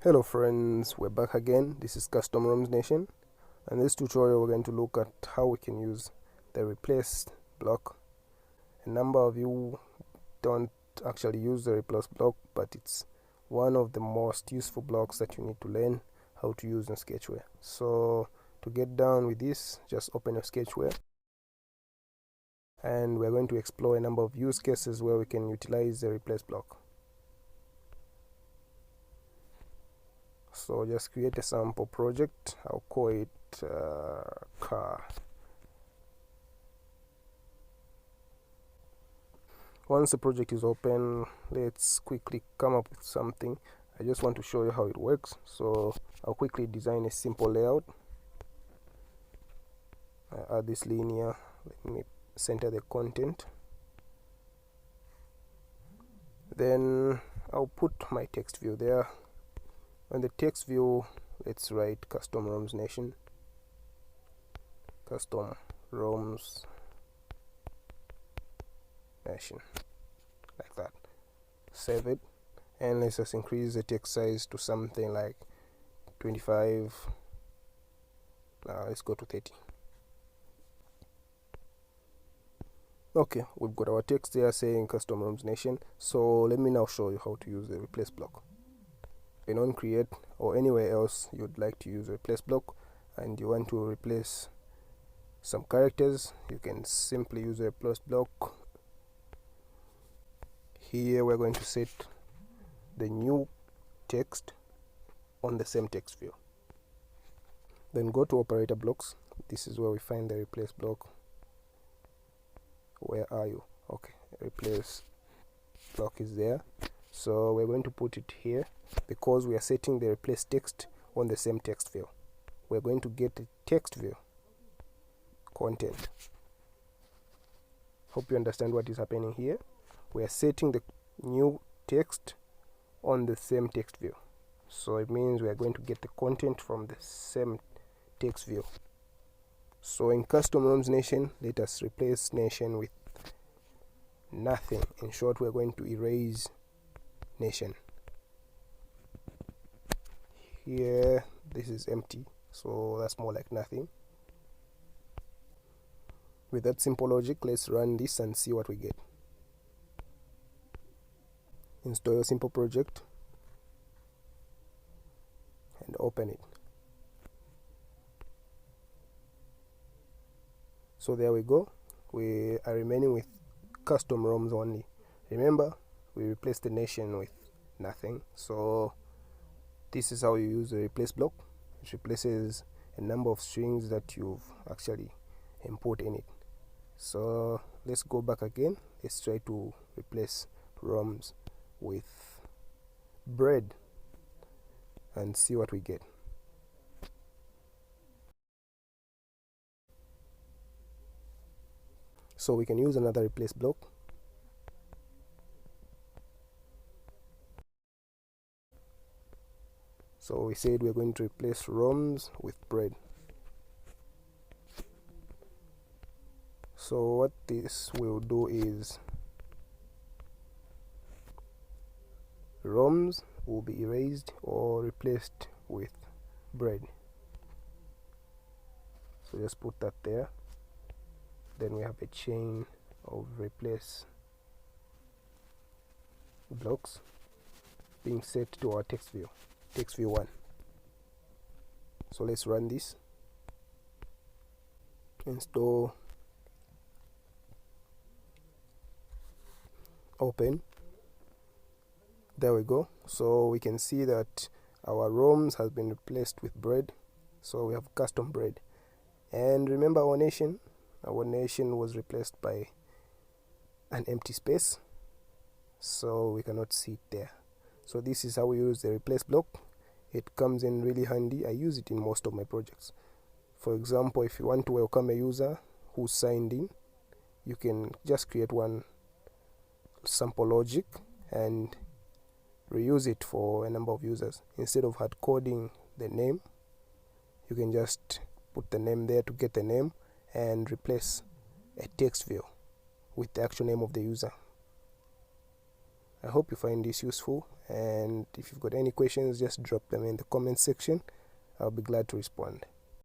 Hello friends, we're back again. This is Custom ROMs Nation, and in this tutorial we're going to look at how we can use the replace block. A number of you don't actually use the replace block, but it's one of the most useful blocks that you need to learn how to use in Sketchware. So to get down with this, just open your Sketchware, and we're going to explore a number of use cases where we can utilize the replace block. So just create a sample project. I'll call it car. Once the project is open, let's quickly come up with something. I just want to show you how it works. So I'll quickly design a simple layout. I add this linear. Let me center the content. Then I'll put my text view there. On the text view, let's write Custom ROMs Nation. Custom ROMs Nation, like that. Save it, and let's just increase the text size to something like 25. Now let's go to 30. Okay, we've got our text there saying Custom ROMs Nation. So let me now show you how to use the replace block. In on create or anywhere else you'd like to use a replace block and you want to replace some characters, you can simply use a replace block. Here we're going to set the new text on the same text view. Then go to operator blocks. This is where we find the replace block. Where are you? Okay, replace block is there. So we're going to put it here because we are setting the replace text on the same text view. We're going to get the text view content. Hope you understand what is happening here. We are setting the new text on the same text view. So it means we are going to get the content from the same text view. So in Custom ROMs Nation, let us replace Nation with nothing. In short, we're going to erase Nation. Here this is empty, so that's more like nothing. With that simple logic, let's run this and see what we get. Install your simple project and open it. So there we go. We are remaining with custom ROMs only. Remember, we replaced the Nation with nothing. So this is how you use the replace block. It replaces a number of strings that you've actually imported in it. So let's go back again. Let's try to replace ROMs with bread and see what we get. So we can use another replace block. So we said we're going to replace ROMs with bread. So what this will do is ROMs will be erased or replaced with bread. So just put that there. Then we have a chain of replace blocks being set to our text view 1. So let's run this. Install, open. There we go. So we can see that our ROMs has been replaced with bread. So we have custom bread. And remember our Nation was replaced by an empty space, so we cannot see it there. So this is how we use the replace block. It comes in really handy. I use it in most of my projects. For example, if you want to welcome a user who signed in, you can just create one sample logic and reuse it for a number of users. Instead of hard coding the name, you can just put the name there to get the name and replace a text view with the actual name of the user. I hope you find this useful, and if you've got any questions, just drop them in the comment section. I'll be glad to respond.